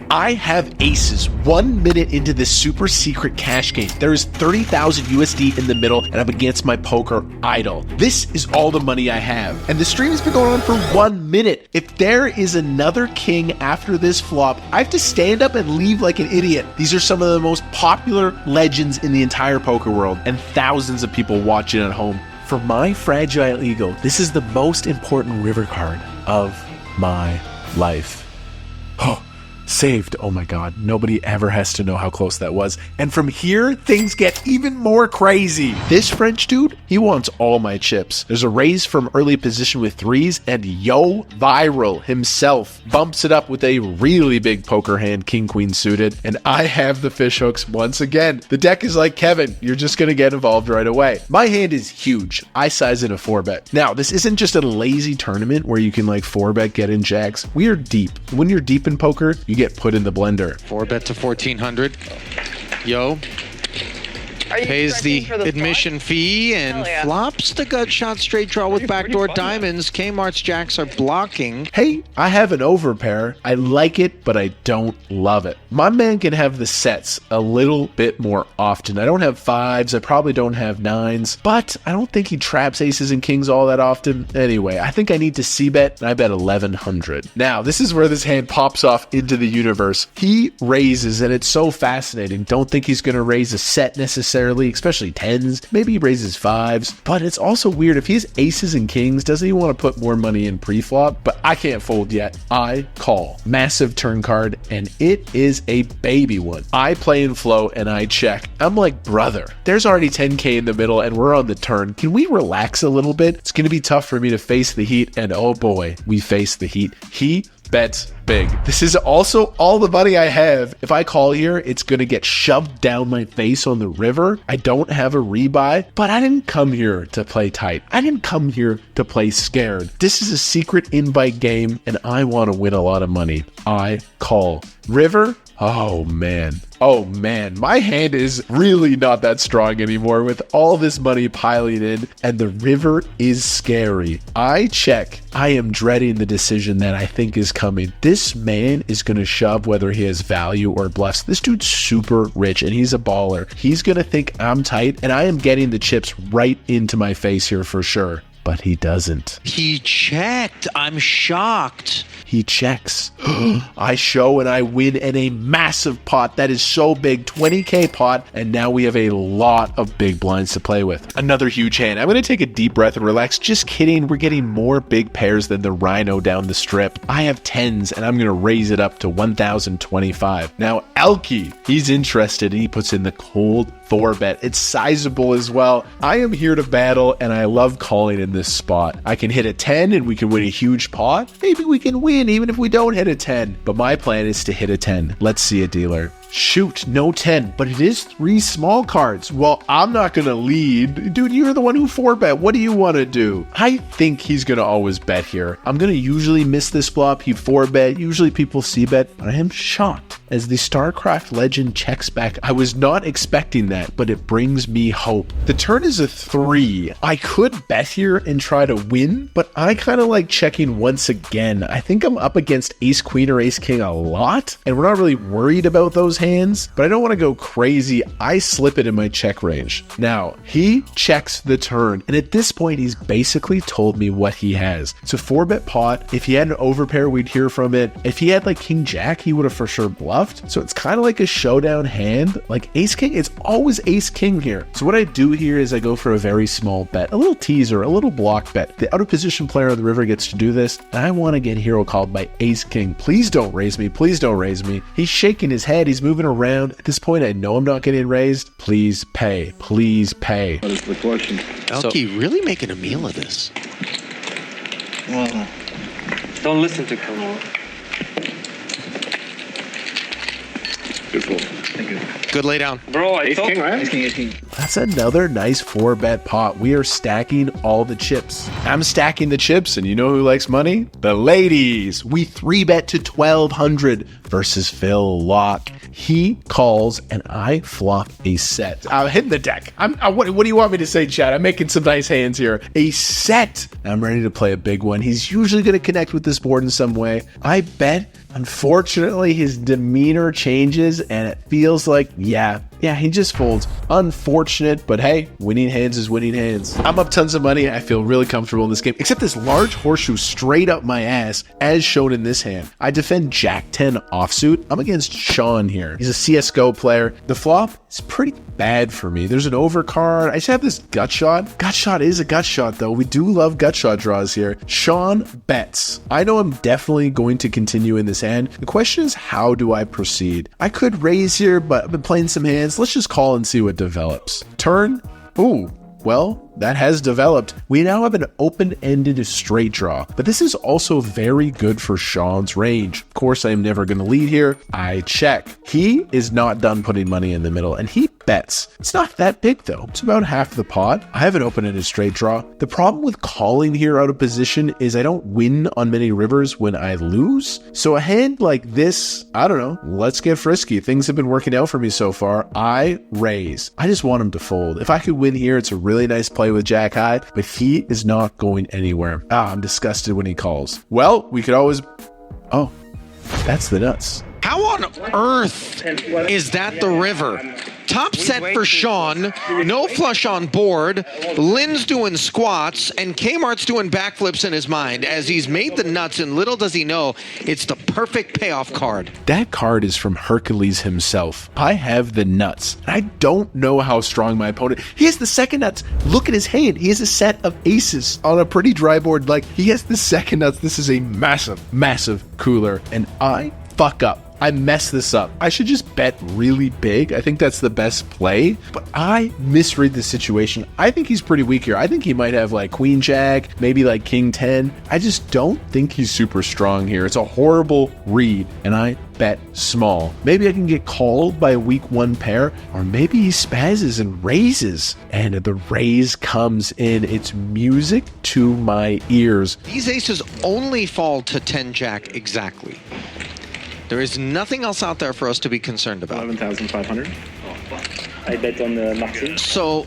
I have aces 1 minute into this super secret cash game. There is 30,000 USD in the middle, and I'm against my poker idol. This is all the money I have, and the stream has been going on for 1 minute. If there is another king after this flop, I have to stand up and leave like an idiot. These are some of the most popular legends in the entire poker world, and thousands of people watching at home. For my fragile ego, this is the most important river card of my life. Oh, saved. Oh my god, nobody ever has to know how close that was. And from here, things get even more crazy. This French dude, he wants all my chips. There's a raise from early position with threes, and Yoh Viral himself bumps it up with a really big poker hand, king queen suited, and I have the fish hooks once again. The deck is like Kevin, you're just gonna get involved right away. My hand is huge. I size in a 4-bet. Now, this isn't just a lazy tournament where you can like 4-bet get in jacks. We are deep. When you're deep in poker, you get put in the blender. 4-bet to 1,400. Yoh pays the admission fee and flops the gut shot straight draw with backdoor diamonds. Kmart's jacks are blocking. Hey, I have an overpair. I like it, but I don't love it. My man can have the sets a little bit more often. I don't have 5s. I probably don't have 9s, but I don't think he traps aces and kings all that often. Anyway, I think I need to c-bet, and I bet 1,100. Now, this is where this hand pops off into the universe. He raises, and it's so fascinating. Don't think he's going to raise a set necessarily, especially 10s. Maybe he raises 5s, but it's also weird. If he has aces and kings, doesn't he want to put more money in pre-flop? But I can't fold yet. I call. Massive turn card, and it is a baby one. I play in flow, and I check. I'm like, brother, there's already 10K in the middle, and we're on the turn. Can we relax a little bit? It's going to be tough for me to face the heat, and oh boy, we face the heat. He bets big. This is also all the money I have. If I call here, it's going to get shoved down my face on the river. I don't have a rebuy, but I didn't come here to play tight. I didn't come here to play scared. This is a secret invite game, and I want to win a lot of money. I call. River? Oh man. Oh man, my hand is really not that strong anymore with all this money piling in, and the river is scary. I check. I am dreading the decision that I think is coming. This man is going to shove whether he has value or bluffs. This dude's super rich and he's a baller. He's going to think I'm tight, and I am getting the chips right into my face here for sure. But he doesn't. He checked. I'm shocked. He checks. I show and I win in a massive pot that is so big, 20K pot, and now we have a lot of big blinds to play with. Another huge hand. I'm going to take a deep breath and relax. Just kidding. We're getting more big pairs than the Rhino down the strip. I have 10s and I'm going to raise it up to 1,025. Now, ElkY, he's interested and he puts in the cold 4-bet. It's sizable as well. I am here to battle, and I love calling in this spot. I can hit a 10 and we can win a huge pot. Maybe we can win even if we don't hit a 10. But my plan is to hit a 10. Let's see a dealer. Shoot, no 10, but it is 3 small cards. Well, I'm not going to lead. Dude, you're the one who 4-bet. What do you want to do? I think he's going to always bet here. I'm going to usually miss this flop. He 4-bet. Usually people c-bet, but I am shocked as the StarCraft legend checks back. I was not expecting that, but it brings me hope. The turn is a 3. I could bet here and try to win, but I kind of like checking once again. I think I'm up against ace queen or ace king a lot, and we're not really worried about those hands, but I don't want to go crazy. I slip it in my check range. Now, he checks the turn, and at this point, he's basically told me what he has. It's a 4-bet pot. If he had an overpair, we'd hear from it. If he had like king jack, he would have for sure bluffed. So it's kind of like a showdown hand. Like ace king, it's always ace king here. So what I do here is I go for a very small bet, a little teaser, a little block bet. The out of position player on the river gets to do this, and I want to get hero called by ace king. Please don't raise me. Please don't raise me. He's shaking his head. He's moving around. At this point, I know I'm not getting raised. Please pay. Please pay. What is the question? ElkY really making a meal of this. Well, don't listen to Khalil. Good fold. Thank you. Good lay down. Bro, I ace king, right? Ace king, ace king. That's another nice 4-bet pot. We are stacking all the chips. I'm stacking the chips, and you know who likes money? The ladies. We 3-bet to 1,200 versus Phil Laak. He calls, and I flop a set. I'm hitting the deck. What do you want me to say, Chad? I'm making some nice hands here. A set. I'm ready to play a big one. He's usually going to connect with this board in some way. I bet Unfortunately, his demeanor changes and it feels like, yeah, he just folds. Unfortunate, but hey, winning hands is winning hands. I'm up tons of money. I feel really comfortable in this game, except this large horseshoe straight up my ass, as shown in this hand. I defend Jack 10 offsuit. I'm against Sean here. He's a CSGO player. The flop is pretty bad for me. There's an overcard. I just have this gut shot. Gut shot is a gut shot, though. We do love gut shot draws here. Sean bets. I know I'm definitely going to continue in this hand. The question is, how do I proceed? I could raise here, but I've been playing some hands. Let's just call and see what develops. Turn. Ooh. Well, that has developed. We now have an open-ended straight draw, but this is also very good for Sean's range. Of course, I am never going to lead here. I check. He is not done putting money in the middle, and he bets. It's not that big, though. It's about half the pot. I have an open-ended straight draw. The problem with calling here out of position is I don't win on many rivers when I lose. So a hand like this, I don't know, let's get frisky. Things have been working out for me so far. I raise. I just want him to fold. If I could win here, it's a really nice play with Jack High, but he is not going anywhere. I'm disgusted when he calls. Well, we could always... Oh, that's the nuts. How on earth is that the river? Top set for Sean, no flush on board, Lynn's doing squats, and Kmart's doing backflips in his mind as he's made the nuts, and little does he know, it's the perfect payoff card. That card is from Hercules himself. I have the nuts. I don't know how strong my opponent... He has the second nuts. Look at his hand. He has a set of aces on a pretty dry board. Like, he has the second nuts. This is a massive, massive cooler, and I fuck up. I mess this up. I should just bet really big. I think that's the best play, but I misread the situation. I think he's pretty weak here. I think he might have like Queen Jack, maybe like King 10. I just don't think he's super strong here. It's a horrible read, and I bet small. Maybe I can get called by a weak one pair, or maybe he spazzes and raises, and the raise comes in. It's music to my ears. These aces only fall to 10 Jack exactly. There is nothing else out there for us to be concerned about. 11,500. I bet on the maxi. So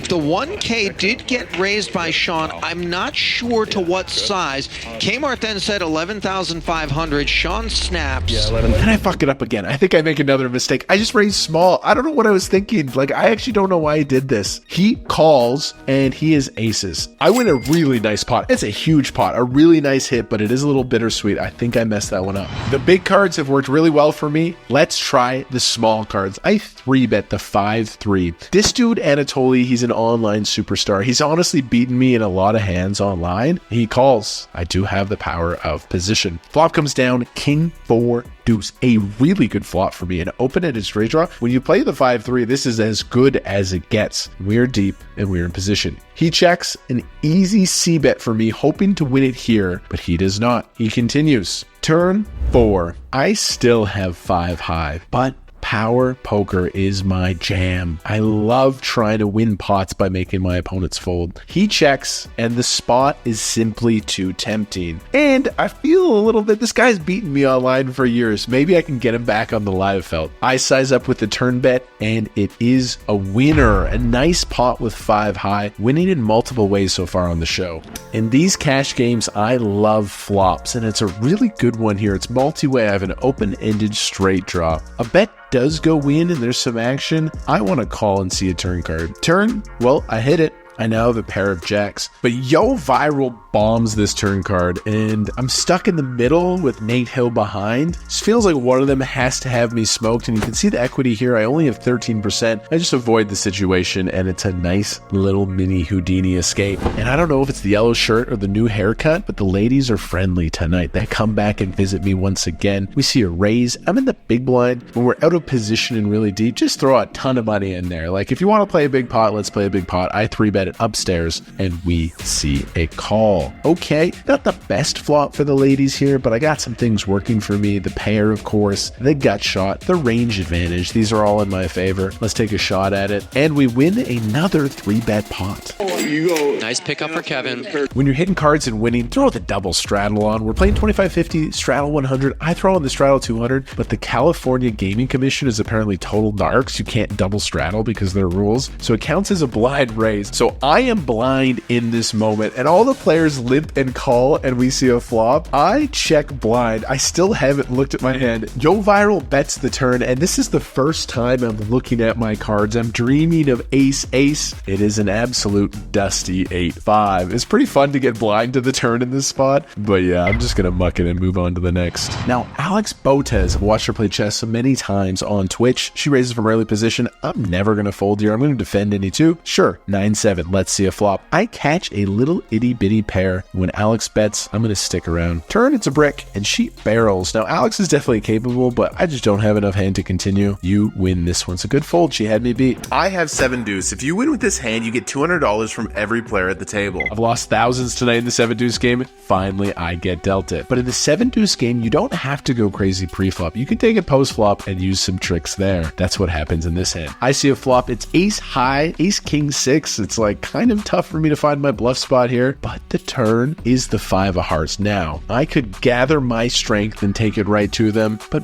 the 1K did get raised by Sean. I'm not sure to what size. Kmart then said 11,500. Sean snaps. Yeah, 11. And I fuck it up again. I think I make another mistake. I just raised small. I don't know what I was thinking. Like, I actually don't know why I did this. He calls, and he is aces. I win a really nice pot. It's a huge pot. A really nice hit, but it is a little bittersweet. I think I messed that one up. The big cards have worked really well for me. Let's try the small cards. I 3-bet the 5-3. This dude, Anatoly, he's an online superstar. He's honestly beaten me in a lot of hands online. He calls. I do have the power of position. Flop comes down, King 4 deuce. A really good flop for me. An open-ended straight draw. When you play the 5-3, this is as good as it gets. We're deep and we're in position. He checks, an easy C-bet for me, hoping to win it here, but he does not. He continues. Turn 4. I still have 5 high, but power poker is my jam. I love trying to win pots by making my opponents fold. He checks, and the spot is simply too tempting. And I feel a little bit, this guy's beaten me online for years. Maybe I can get him back on the live felt. I size up with the turn bet, and it is a winner. A nice pot with 5 high, winning in multiple ways so far on the show. In these cash games, I love flops, and it's a really good one here. It's multi-way. I have an open-ended straight draw. A bet does go in and there's some action. I want to call and see a turn card. Turn, well, I hit it. I now have a pair of jacks, but Yoh Viral bombs this turn card, and I'm stuck in the middle with Nate Hill behind. This feels like one of them has to have me smoked, and you can see the equity here. I only have 13%. I just avoid the situation, and it's a nice little mini Houdini escape. And I don't know if it's the yellow shirt or the new haircut, but the ladies are friendly tonight. They come back and visit me once again. We see a raise. I'm in the big blind. When we're out of position and really deep, just throw a ton of money in there. Like, if you want to play a big pot, let's play a big pot. I 3-bet it upstairs, and we see a call. Okay, not the best flop for the ladies here, but I got some things working for me. The pair, of course, the gut shot, the range advantage. These are all in my favor. Let's take a shot at it, and we win another 3-bet pot. Nice pickup for Kevin. When you're hitting cards and winning, throw the double straddle on. We're playing 25-50, straddle 100. I throw on the straddle 200, but the California Gaming Commission is apparently total narcs. You can't double straddle because of their rules, so it counts as a blind raise. So I am blind in this moment, and all the players players limp and call and we see a flop, I check blind. I still haven't looked at my hand. Yoh Viral bets the turn, and this is the first time I'm looking at my cards. I'm dreaming of ace-ace. It is an absolute dusty 8-5. It's pretty fun to get blind to the turn in this spot, but yeah, I'm just gonna muck it and move on to the next. Now, Alex Botez, I've watched her play chess so many times on Twitch. She raises from early position. I'm never gonna fold here. I'm gonna defend any two. Sure, 9-7. Let's see a flop. I catch a little itty bitty pair. When Alex bets, I'm gonna stick around. Turn, it's a brick, and she barrels. Now, Alex is definitely capable, but I just don't have enough hand to continue. You win this one. It's a good fold. She had me beat. I have 7 deuce. If you win with this hand, you get $200 from every player at the table. I've lost thousands tonight in the 7 deuce game. Finally, I get dealt it. But in the 7 deuce game, you don't have to go crazy pre-flop. You can take it post-flop and use some tricks there. That's what happens in this hand. I see a flop. It's ace high, ace king 6. It's like kind of tough for me to find my bluff spot here, but the turn is the 5 of hearts. Now, I could gather my strength and take it right to them, but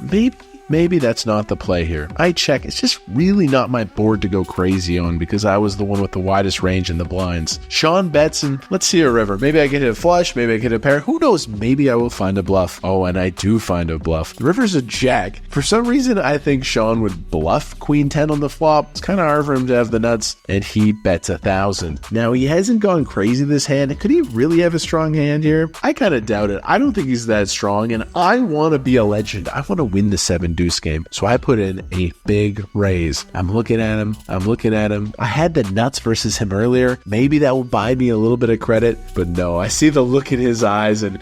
maybe that's not the play here. I check. It's just really not my board to go crazy on because I was the one with the widest range in the blinds. Sean bets, and let's see a river. Maybe I get hit a flush. Maybe I get a pair. Who knows? Maybe I will find a bluff. Oh, and I do find a bluff. The river's a jack. For some reason, I think Sean would bluff queen 10 on the flop. It's kind of hard for him to have the nuts, and he bets 1,000. Now, he hasn't gone crazy this hand. Could he really have a strong hand here? I kind of doubt it. I don't think he's that strong, and I want to be a legend. I want to win the 7 deuce game. So I put in a big raise. I'm looking at him. I had the nuts versus him earlier. Maybe that will buy me a little bit of credit, but no, I see the look in his eyes and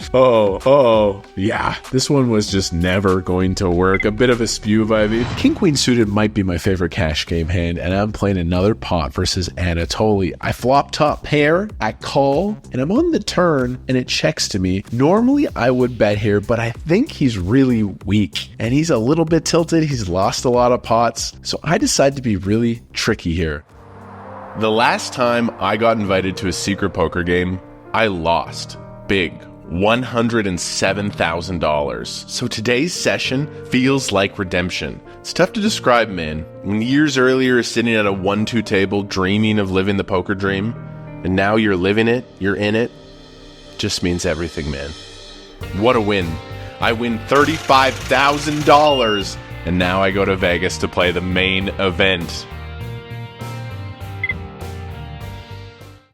yeah, this one was just never going to work. A bit of a spew vibey. King Queen suited might be my favorite cash game hand, and I'm playing another pot versus Anatoly. I flop top pair, I call, and I'm on the turn, and it checks to me. Normally I would bet here, but I think he's really weak, and he's a little bit tilted. He's lost a lot of pots, so I decided to be really tricky here. The last time I got invited to a secret poker game, I lost big. $107,000. So today's session feels like redemption. It's tough to describe, man. When years earlier sitting at a 1-2 table dreaming of living the poker dream, and now you're living it, you're in it, just means everything, man. What a win. I win $35,000, and now I go to Vegas to play the main event.